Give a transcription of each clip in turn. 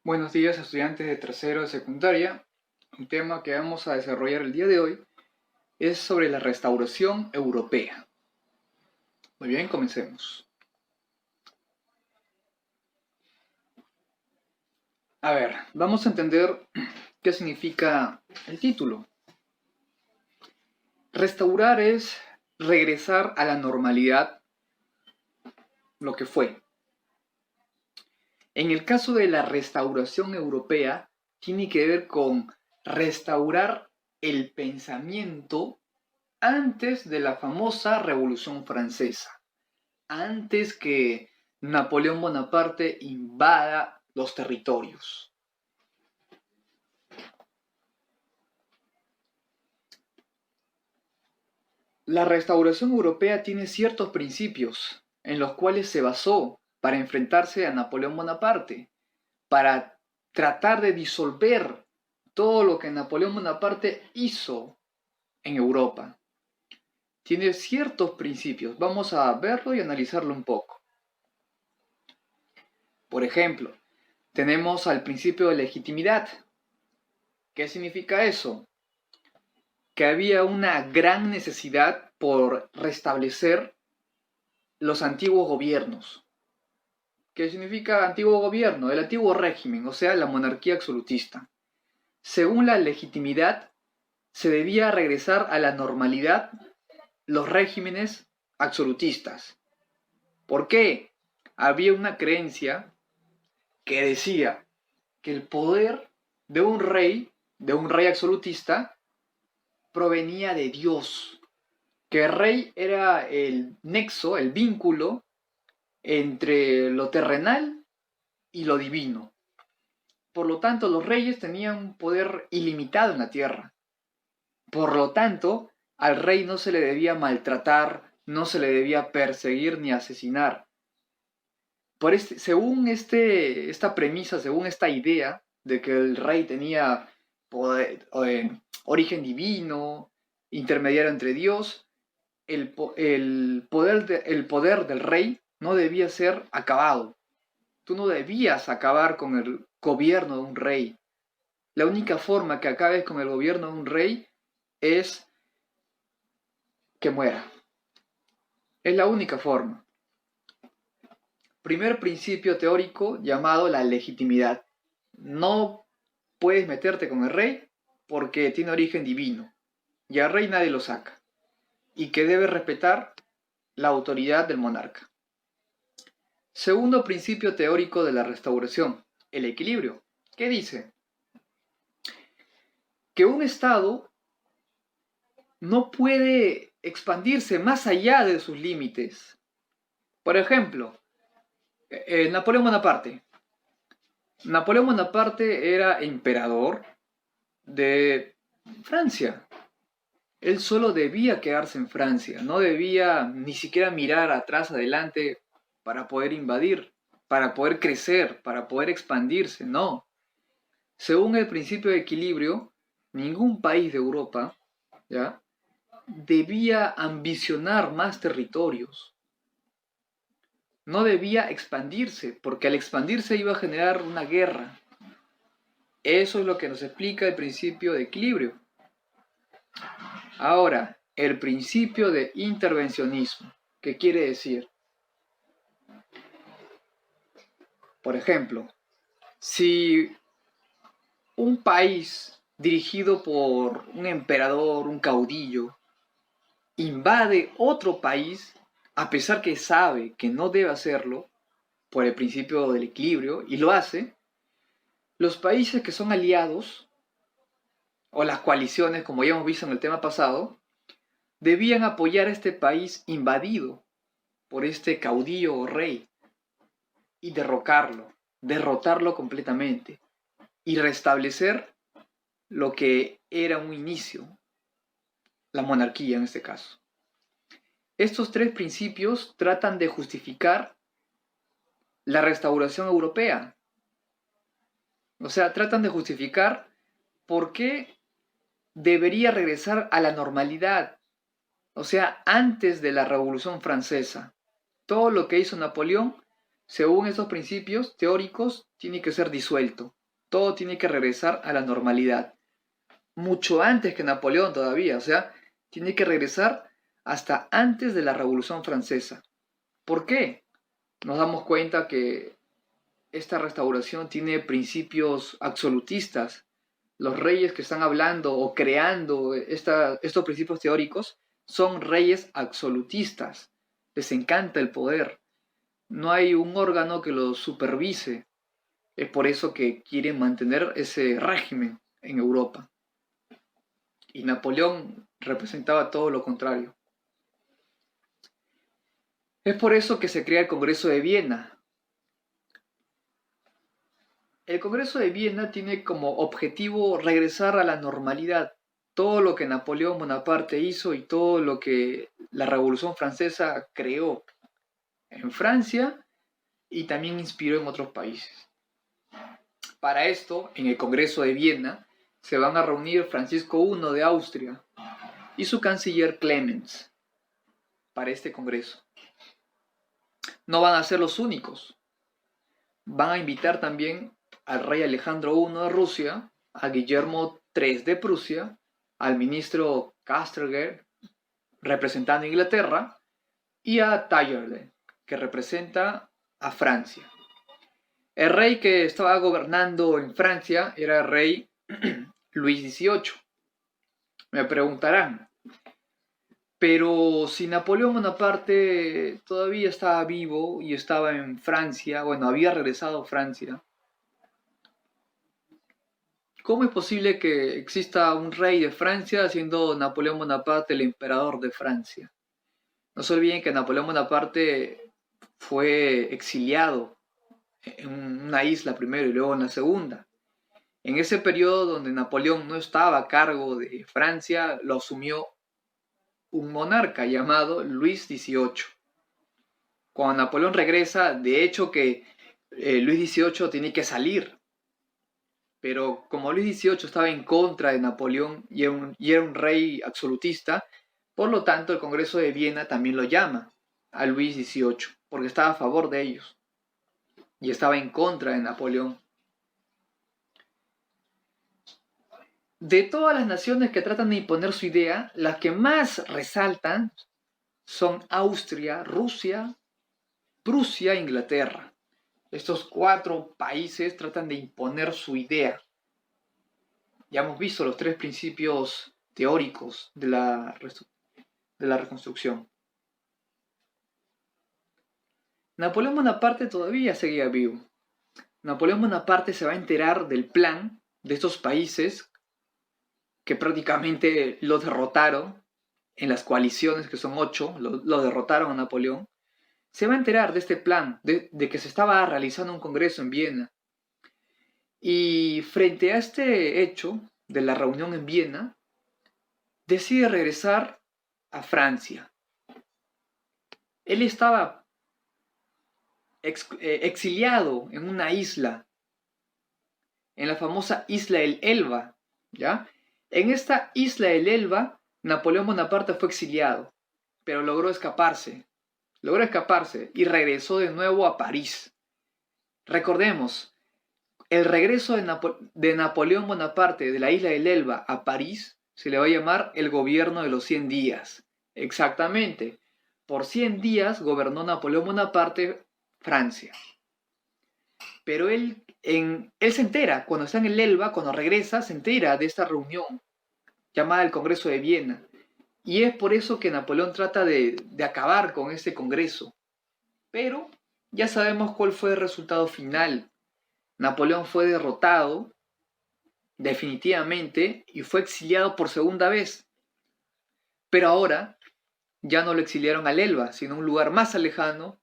Buenos días, estudiantes de tercero de secundaria. Un tema que vamos a desarrollar el día de hoy es sobre la restauración europea. Muy bien, comencemos. A ver, vamos a entender qué significa el título. Restaurar es regresar a la normalidad, lo que fue. En el caso de la restauración europea, tiene que ver con restaurar el pensamiento antes de la famosa Revolución Francesa, antes que Napoleón Bonaparte invada los territorios. La restauración europea tiene ciertos principios en los cuales se basó para enfrentarse a Napoleón Bonaparte, para tratar de disolver todo lo que Napoleón Bonaparte hizo en Europa. Tiene ciertos principios, vamos a verlo y analizarlo un poco. Por ejemplo, tenemos al principio de legitimidad. ¿Qué significa eso? Que había una gran necesidad por restablecer los antiguos gobiernos. ¿Qué significa antiguo gobierno? El antiguo régimen, o sea, la monarquía absolutista. Según la legitimidad, se debía regresar a la normalidad los regímenes absolutistas. ¿Por qué? Había una creencia que decía que el poder de un rey absolutista, provenía de Dios, que el rey era el nexo, el vínculo entre lo terrenal y lo divino. Por lo tanto, los reyes tenían un poder ilimitado en la tierra. Por lo tanto, al rey no se le debía maltratar, no se le debía perseguir ni asesinar. Según esta premisa, según esta idea de que el rey tenía origen divino, intermediario entre Dios, el poder del rey no debía ser acabado. Tú no debías acabar con el gobierno de un rey. La única forma que acabes con el gobierno de un rey es que muera. Es la única forma. Primer principio teórico llamado la legitimidad. No puedes meterte con el rey porque tiene origen divino y al rey nadie lo saca, y que debe respetar la autoridad del monarca. Segundo principio teórico de la restauración, el equilibrio. ¿Qué dice? Que un Estado no puede expandirse más allá de sus límites. Por ejemplo, Napoleón Bonaparte. Napoleón Bonaparte era emperador de Francia. Él solo debía quedarse en Francia, no debía ni siquiera mirar atrás, adelante, para poder invadir, para poder crecer, para poder expandirse, no. Según el principio de equilibrio, ningún país de Europa, ¿ya?, debía ambicionar más territorios. No debía expandirse, porque al expandirse iba a generar una guerra. Eso es lo que nos explica el principio de equilibrio. Ahora, el principio de intervencionismo. ¿Qué quiere decir? Por ejemplo, si un país dirigido por un emperador, un caudillo, invade otro país, a pesar que sabe que no debe hacerlo, por el principio del equilibrio, y lo hace, los países que son aliados, o las coaliciones, como ya hemos visto en el tema pasado, debían apoyar a este país invadido por este caudillo o rey y derrotarlo completamente y restablecer lo que era un inicio, la monarquía en este caso. Estos tres principios tratan de justificar la restauración europea. O sea, tratan de justificar por qué debería regresar a la normalidad. O sea, antes de la Revolución Francesa, todo lo que hizo Napoleón según esos principios teóricos, tiene que ser disuelto. Todo tiene que regresar a la normalidad. Mucho antes que Napoleón todavía, o sea, tiene que regresar hasta antes de la Revolución Francesa. ¿Por qué? Nos damos cuenta que esta restauración tiene principios absolutistas. Los reyes que están hablando o creando estos principios teóricos son reyes absolutistas. Les encanta el poder. No hay un órgano que los supervise. Es por eso que quieren mantener ese régimen en Europa. Y Napoleón representaba todo lo contrario. Es por eso que se crea el Congreso de Viena. El Congreso de Viena tiene como objetivo regresar a la normalidad. Todo lo que Napoleón Bonaparte hizo y todo lo que la Revolución Francesa creó en Francia y también inspiró en otros países. Para esto, en el Congreso de Viena, se van a reunir Francisco I de Austria y su canciller Clemens para este Congreso. No van a ser los únicos. Van a invitar también al rey Alejandro I de Rusia, a Guillermo III de Prusia, al ministro Casterger, representando a Inglaterra, y a Talleyrand, que representa a Francia. El rey que estaba gobernando en Francia era el rey Luis XVIII. Me preguntarán, pero si Napoleón Bonaparte todavía estaba vivo y estaba en Francia, bueno, había regresado a Francia, ¿cómo es posible que exista un rey de Francia siendo Napoleón Bonaparte el emperador de Francia? No se olviden que Napoleón Bonaparte fue exiliado en una isla primero y luego en la segunda. En ese periodo donde Napoleón no estaba a cargo de Francia, lo asumió un monarca llamado Luis XVIII. Cuando Napoleón regresa, de hecho que Luis XVIII tiene que salir, pero como Luis XVIII estaba en contra de Napoleón y era un rey absolutista, por lo tanto el Congreso de Viena también lo llama a Luis XVIII, porque estaba a favor de ellos y estaba en contra de Napoleón. De todas las naciones que tratan de imponer su idea, las que más resaltan son Austria, Rusia, Prusia e Inglaterra. Estos 4 países tratan de imponer su idea. Ya hemos visto los 3 principios teóricos de la reconstrucción. Napoleón Bonaparte todavía seguía vivo. Napoleón Bonaparte se va a enterar del plan de estos países que prácticamente lo derrotaron en las coaliciones, que son 8, lo derrotaron a Napoleón. Se va a enterar de este plan, de que se estaba realizando un congreso en Viena. Y frente a este hecho de la reunión en Viena, decide regresar a Francia. Él estaba exiliado en una isla, en la famosa isla del Elba, ¿ya? En esta isla del Elba, Napoleón Bonaparte fue exiliado, pero logró escaparse y regresó de nuevo a París. Recordemos, el regreso de Napoleón Bonaparte de la isla del Elba a París se le va a llamar el gobierno de los 100 días. Exactamente, por 100 días gobernó Napoleón Bonaparte Francia. Pero él se entera, cuando está en el Elba, cuando regresa, se entera de esta reunión llamada el Congreso de Viena. Y es por eso que Napoleón trata de acabar con este congreso. Pero ya sabemos cuál fue el resultado final. Napoleón fue derrotado definitivamente y fue exiliado por segunda vez. Pero ahora ya no lo exiliaron al Elba, sino a un lugar más alejado,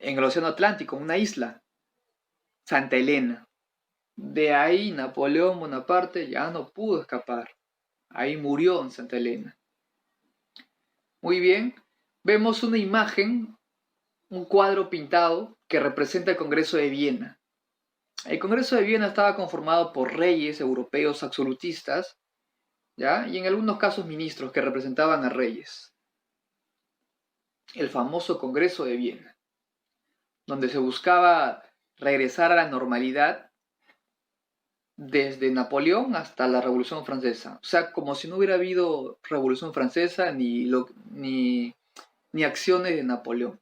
en el Océano Atlántico, una isla, Santa Elena. De ahí Napoleón Bonaparte ya no pudo escapar. Ahí murió en Santa Elena. Muy bien, vemos una imagen, un cuadro pintado que representa el Congreso de Viena. El Congreso de Viena estaba conformado por reyes europeos absolutistas, ¿ya? Y en algunos casos ministros que representaban a reyes. El famoso Congreso de Viena. donde se buscaba regresar a la normalidad desde Napoleón hasta la Revolución Francesa. O sea, como si no hubiera habido Revolución Francesa ni acciones de Napoleón.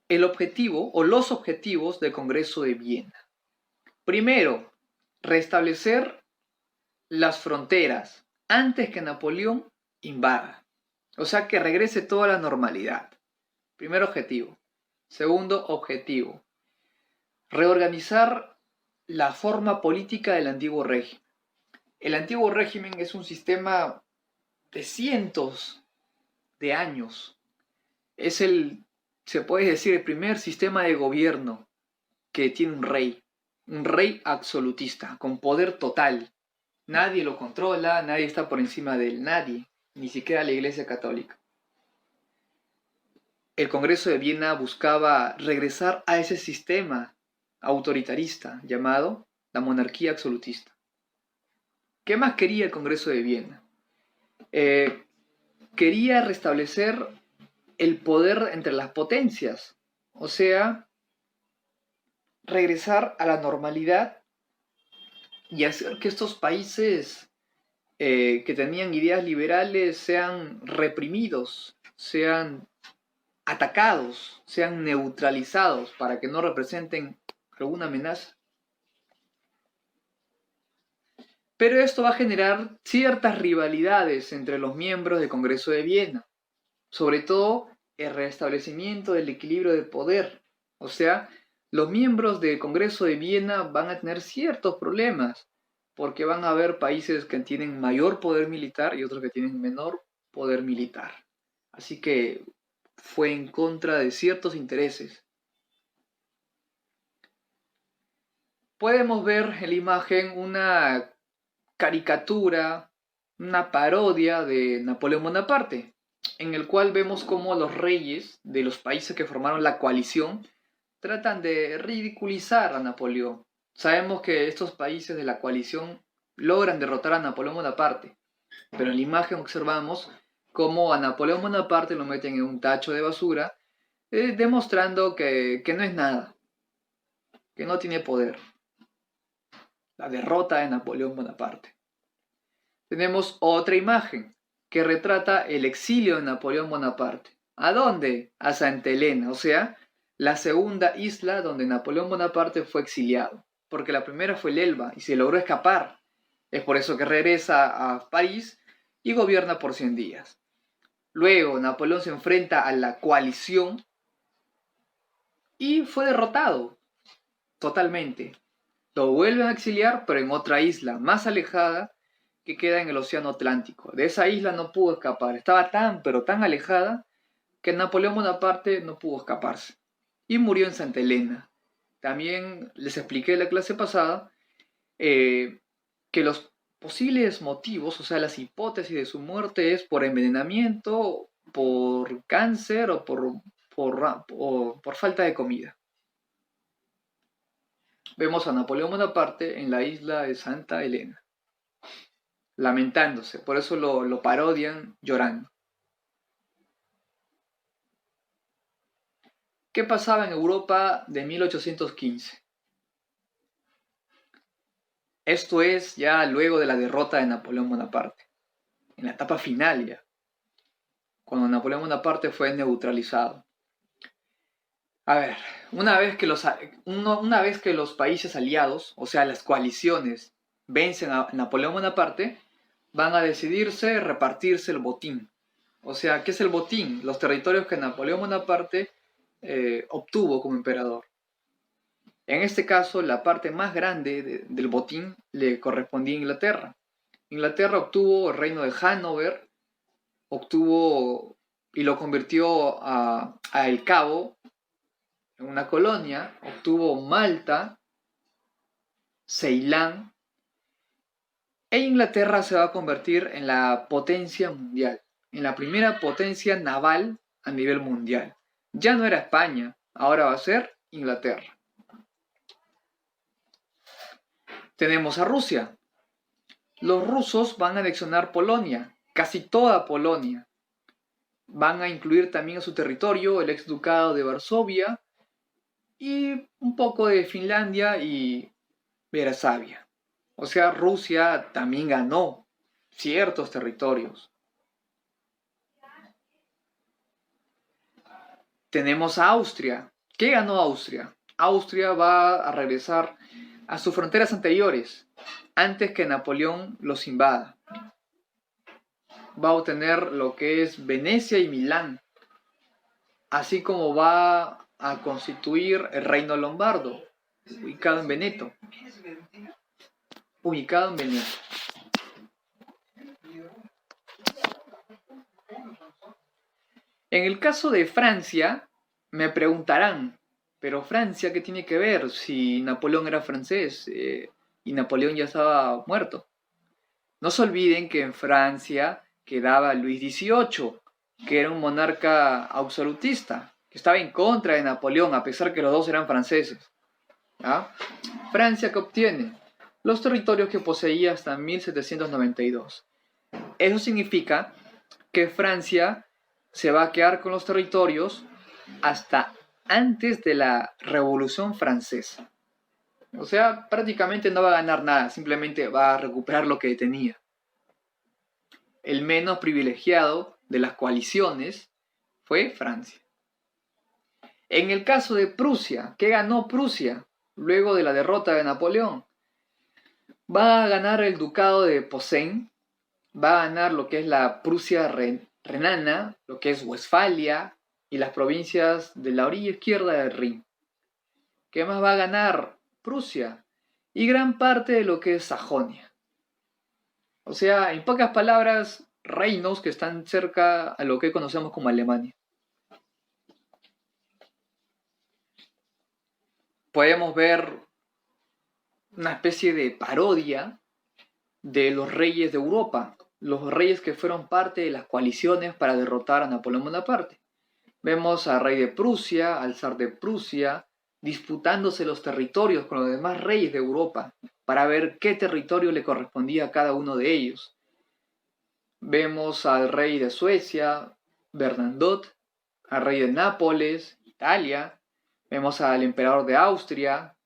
El objetivo o los objetivos del Congreso de Viena. Primero, restablecer las fronteras antes que Napoleón invada. O sea, que regrese toda la normalidad. Primer objetivo. Segundo objetivo, reorganizar la forma política del antiguo régimen. El antiguo régimen es un sistema de cientos de años. Es se puede decir, el primer sistema de gobierno que tiene un rey absolutista, con poder total. Nadie lo controla, nadie está por encima de él, nadie, ni siquiera la Iglesia Católica. El Congreso de Viena buscaba regresar a ese sistema autoritarista llamado la monarquía absolutista. ¿Qué más quería el Congreso de Viena? Quería restablecer el poder entre las potencias, o sea, regresar a la normalidad y hacer que estos países que tenían ideas liberales sean reprimidos, sean atacados, sean neutralizados para que no representen alguna amenaza. Pero esto va a generar ciertas rivalidades entre los miembros del Congreso de Viena, sobre todo el restablecimiento del equilibrio de poder. O sea, los miembros del Congreso de Viena van a tener ciertos problemas, porque van a haber países que tienen mayor poder militar y otros que tienen menor poder militar. Así que fue en contra de ciertos intereses. Podemos ver en la imagen una caricatura, una parodia de Napoleón Bonaparte, en el cual vemos cómo los reyes de los países que formaron la coalición tratan de ridiculizar a Napoleón. Sabemos que estos países de la coalición logran derrotar a Napoleón Bonaparte, pero en la imagen observamos cómo a Napoleón Bonaparte lo meten en un tacho de basura, demostrando que no es nada, que no tiene poder. La derrota de Napoleón Bonaparte. Tenemos otra imagen que retrata el exilio de Napoleón Bonaparte. ¿A dónde? A Santa Elena, o sea, la segunda isla donde Napoleón Bonaparte fue exiliado, porque la primera fue el Elba y se logró escapar. Es por eso que regresa a París y gobierna por 100 días. Luego Napoleón se enfrenta a la coalición y fue derrotado totalmente. Lo vuelven a exiliar, pero en otra isla más alejada que queda en el Océano Atlántico. De esa isla no pudo escapar. Estaba tan, pero tan alejada que Napoleón Bonaparte no pudo escaparse. Y murió en Santa Elena. También les expliqué en la clase pasada que los posibles motivos, o sea, las hipótesis de su muerte es por envenenamiento, por cáncer o por falta de comida. Vemos a Napoleón Bonaparte en la isla de Santa Elena, lamentándose, por eso lo parodian llorando. ¿Qué pasaba en Europa de 1815? Esto es ya luego de la derrota de Napoleón Bonaparte, en la etapa final ya, cuando Napoleón Bonaparte fue neutralizado. A ver, una vez que los países aliados, o sea, las coaliciones, vencen a Napoleón Bonaparte, van a decidirse repartirse el botín. O sea, ¿qué es el botín? Los territorios que Napoleón Bonaparte obtuvo como emperador. En este caso, la parte más grande del botín le correspondía a Inglaterra. Inglaterra obtuvo el reino de Hannover, obtuvo y lo convirtió a El Cabo en una colonia, obtuvo Malta, Ceilán, e Inglaterra se va a convertir en la potencia mundial, en la primera potencia naval a nivel mundial. Ya no era España, ahora va a ser Inglaterra. Tenemos a Rusia. Los rusos van a anexionar Polonia, casi toda Polonia. Van a incluir también a su territorio el ex ducado de Varsovia y un poco de Finlandia y Varsavia. O sea, Rusia también ganó ciertos territorios. Tenemos a Austria. ¿Qué ganó Austria? Austria va a regresar a sus fronteras anteriores, antes que Napoleón los invada. Va a obtener lo que es Venecia y Milán, así como va a constituir el reino lombardo, ubicado en Veneto. Ubicado en Veneto. En el caso de Francia, me preguntarán, pero Francia, ¿qué tiene que ver si Napoleón era francés y Napoleón ya estaba muerto? No se olviden que en Francia quedaba Luis XVIII, que era un monarca absolutista, que estaba en contra de Napoleón, a pesar que los dos eran franceses. ¿Ya? Francia, ¿qué obtiene? Los territorios que poseía hasta 1792. Eso significa que Francia se va a quedar con los territorios hasta antes de la Revolución Francesa. O sea, prácticamente no va a ganar nada, simplemente va a recuperar lo que tenía. El menos privilegiado de las coaliciones fue Francia. En el caso de Prusia, ¿qué ganó Prusia luego de la derrota de Napoleón? Va a ganar el ducado de Posen, va a ganar lo que es la Prusia renana, lo que es Westfalia y las provincias de la orilla izquierda del Rin. ¿Qué más va a ganar Prusia? Y gran parte de lo que es Sajonia. O sea, en pocas palabras, reinos que están cerca a lo que conocemos como Alemania. Podemos ver una especie de parodia de los reyes de Europa, los reyes que fueron parte de las coaliciones para derrotar a Napoleón Bonaparte. Vemos al rey de Prusia, al zar de Prusia, disputándose los territorios con los demás reyes de Europa para ver qué territorio le correspondía a cada uno de ellos. Vemos al rey de Suecia, Bernadotte, al rey de Nápoles, Italia. Vemos al emperador de Austria.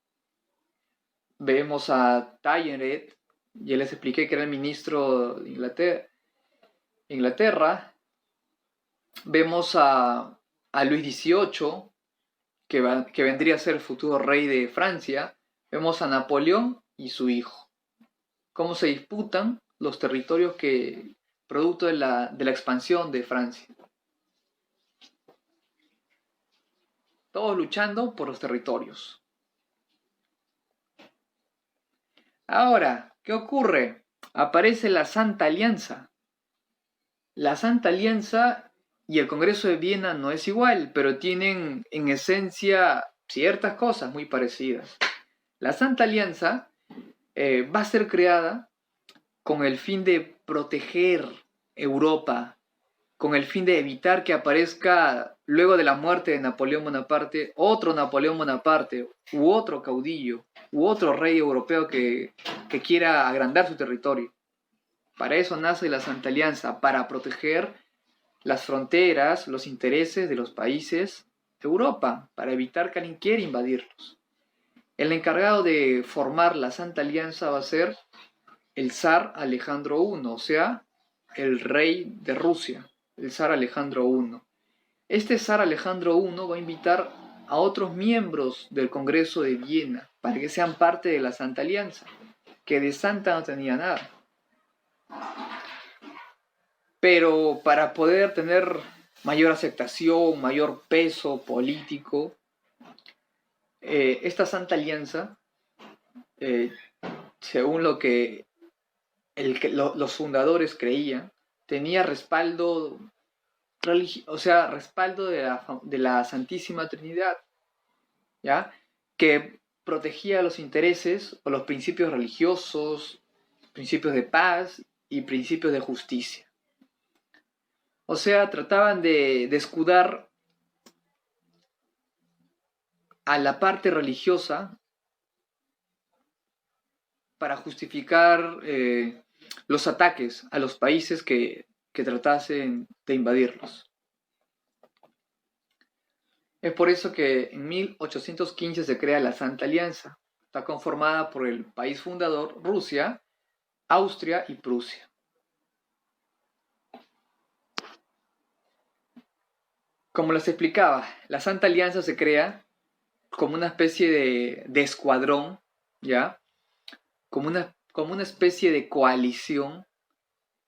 Vemos a Talleyrand, ya les expliqué que era el ministro de Inglaterra. Vemos a Luis XVIII, que vendría a ser el futuro rey de Francia. Vemos a Napoleón y su hijo. Cómo se disputan los territorios que producto de la expansión de Francia. Todos luchando por los territorios. Ahora, ¿qué ocurre? Aparece la Santa Alianza. La Santa Alianza y el Congreso de Viena no es igual, pero tienen en esencia ciertas cosas muy parecidas. La Santa Alianza va a ser creada con el fin de proteger Europa, con el fin de evitar que aparezca, luego de la muerte de Napoleón Bonaparte, otro Napoleón Bonaparte, u otro caudillo, u otro rey europeo que quiera agrandar su territorio. Para eso nace la Santa Alianza, para proteger las fronteras, los intereses de los países de Europa, para evitar que alguien quiera invadirlos. El encargado de formar la Santa Alianza va a ser el zar Alejandro I, o sea, el rey de Rusia, el zar Alejandro I. Este zar Alejandro I va a invitar a otros miembros del Congreso de Viena para que sean parte de la Santa Alianza, que de santa no tenía nada. Pero para poder tener mayor aceptación, mayor peso político, esta Santa Alianza, según lo que los fundadores creían, tenía respaldo o sea, respaldo de la Santísima Trinidad, ¿ya? Que protegía los intereses o los principios religiosos, principios de paz y principios de justicia. O sea, trataban de escudar a la parte religiosa para justificar los ataques a los países que tratasen de invadirlos. Es por eso que en 1815 se crea la Santa Alianza. Está conformada por el país fundador, Rusia, Austria y Prusia. Como les explicaba, la Santa Alianza se crea como una especie de escuadrón, ¿ya? Como una especie de coalición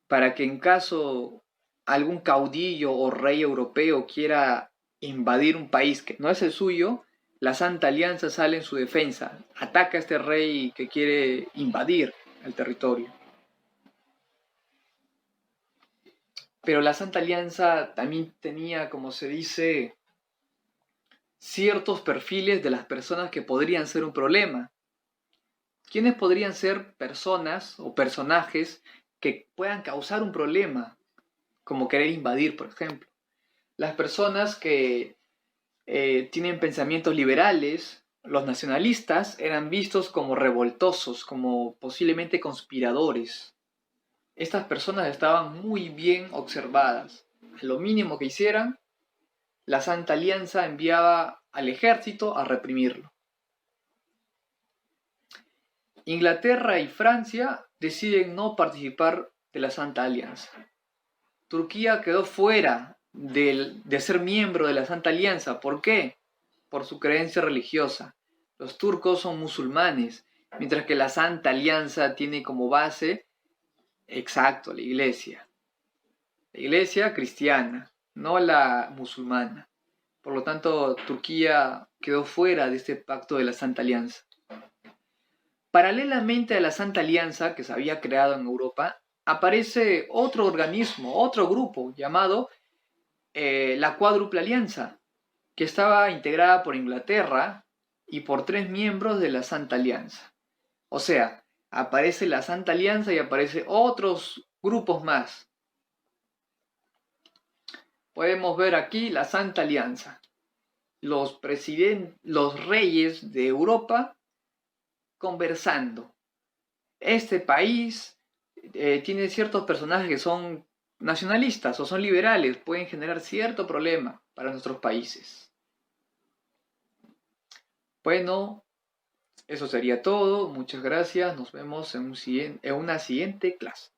para que en caso algún caudillo o rey europeo quiera invadir un país que no es el suyo, la Santa Alianza sale en su defensa, ataca a este rey que quiere invadir el territorio. Pero la Santa Alianza también tenía, como se dice, ciertos perfiles de las personas que podrían ser un problema. ¿Quiénes podrían ser personas o personajes que puedan causar un problema, como querer invadir, por ejemplo? Las personas que tienen pensamientos liberales, los nacionalistas, eran vistos como revoltosos, como posiblemente conspiradores. Estas personas estaban muy bien observadas. A lo mínimo que hicieran, la Santa Alianza enviaba al ejército a reprimirlo. Inglaterra y Francia deciden no participar de la Santa Alianza. Turquía quedó fuera de ser miembro de la Santa Alianza. ¿Por qué? Por su creencia religiosa. Los turcos son musulmanes, mientras que la Santa Alianza tiene como base, exacto, la iglesia. La iglesia cristiana, no la musulmana. Por lo tanto, Turquía quedó fuera de este pacto de la Santa Alianza. Paralelamente a la Santa Alianza que se había creado en Europa, aparece otro organismo, otro grupo llamado la Cuádruple Alianza, que estaba integrada por Inglaterra y por 3 miembros de la Santa Alianza. O sea, aparece la Santa Alianza y aparece otros grupos más. Podemos ver aquí la Santa Alianza. Los reyes de Europa conversando. Este país tiene ciertos personajes que son nacionalistas o son liberales, pueden generar cierto problema para nuestros países. Bueno, eso sería todo. Muchas gracias. Nos vemos en una siguiente clase.